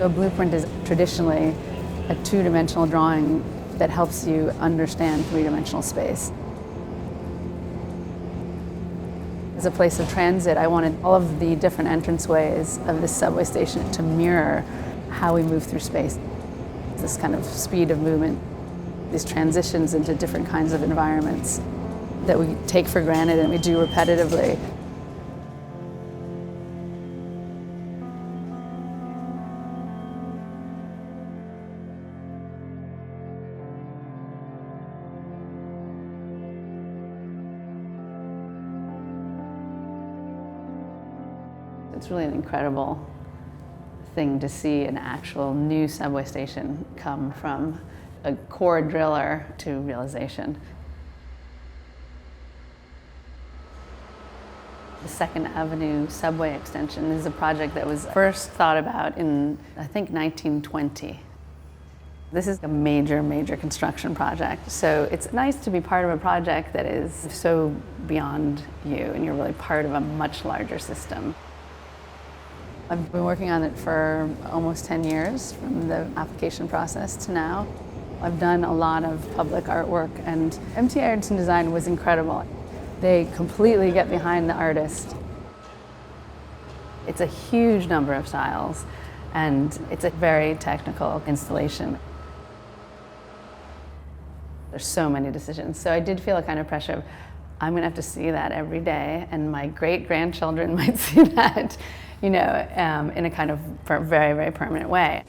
A blueprint is traditionally a two-dimensional drawing that helps you understand three-dimensional space. As a place of transit, I wanted all of the different entranceways of this subway station to mirror how we move through space. This kind of speed of movement, these transitions into different kinds of environments that we take for granted and we do repetitively. It's really an incredible thing to see an actual new subway station come from a core driller to realization. The Second Avenue subway extension is a project that was first thought about in, I think, 1920. This is a major, major construction project. So it's nice to be part of a project that is so beyond you and you're really part of a much larger system. I've been working on it for almost 10 years, from the application process to now. I've done a lot of public artwork, and MTA Arts Design was incredible. They completely get behind the artist. It's a huge number of styles, and it's a very technical installation. There's so many decisions. So I did feel a kind of pressure of, I'm gonna have to see that every day, and my great-grandchildren might see that, you know, in a kind of very, very permanent way.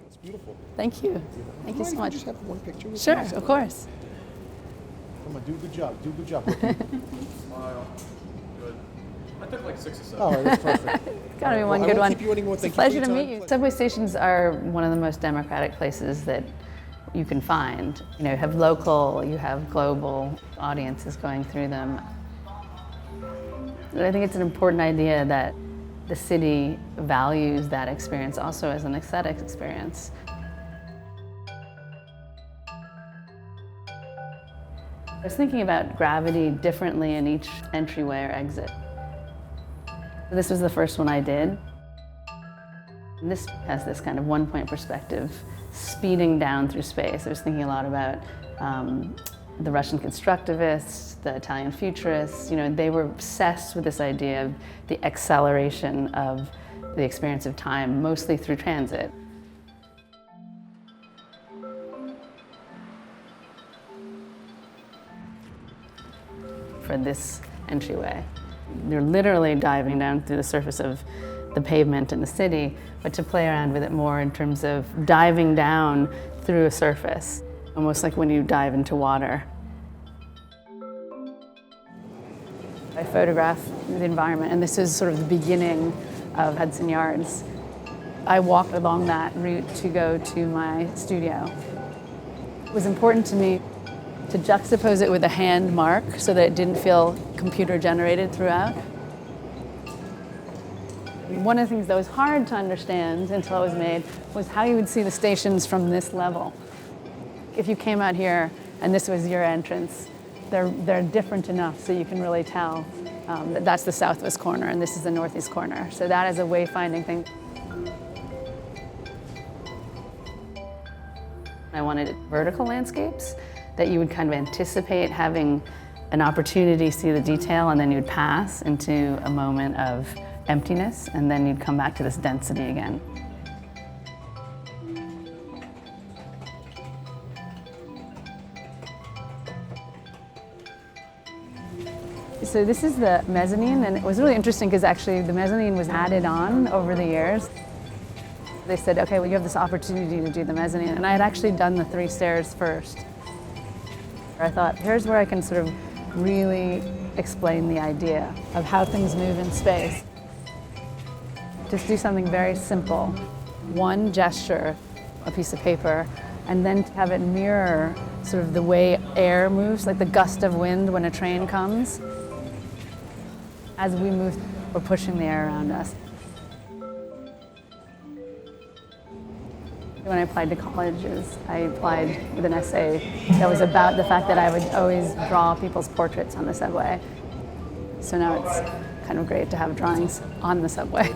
It's beautiful. Thank you. Thank you so much. Just have one picture with Sure, you? of course. Come on, do a good job. Do a good job. Smile. Good. I took like 6 or 7. Oh, that's perfect. It's gotta be one Well, good I one. won't keep you anymore. It's a Thank you for pleasure your to time. meet you. Subway stations are one of the most democratic places that you can find. You know, you have local, you have global audiences going through them. And I think it's an important idea that the city values that experience also as an aesthetic experience. I was thinking about gravity differently in each entryway or exit. This was the first one I did. And this has this kind of one-point perspective, speeding down through space. I was thinking a lot about the Russian Constructivists, the Italian Futurists. You know, they were obsessed with this idea of the acceleration of the experience of time, mostly through transit. For this entryway, you're literally diving down through the surface of the pavement in the city, but to play around with it more in terms of diving down through a surface, almost like when you dive into water. I photograph the environment, and this is sort of the beginning of Hudson Yards. I walked along that route to go to my studio. It was important to me to juxtapose it with a hand mark so that it didn't feel computer generated throughout. One of the things that was hard to understand until it was made was how you would see the stations from this level. If you came out here and this was your entrance, they're different enough so you can really tell that that's the southwest corner and this is the northeast corner. So that is a wayfinding thing. I wanted vertical landscapes that you would kind of anticipate having an opportunity to see the detail, and then you'd pass into a moment of emptiness, and then you'd come back to this density again. So this is the mezzanine, and it was really interesting because actually the mezzanine was added on over the years. They said, okay, well, you have this opportunity to do the mezzanine, and I had actually done the 3 stairs first. I thought, here's where I can sort of really explain the idea of how things move in space. Just do something very simple. One gesture, a piece of paper, and then have it mirror sort of the way air moves, like the gust of wind when a train comes. As we move, we're pushing the air around us. When I applied to colleges, I applied with an essay that was about the fact that I would always draw people's portraits on the subway. So now it's kind of great to have drawings on the subway.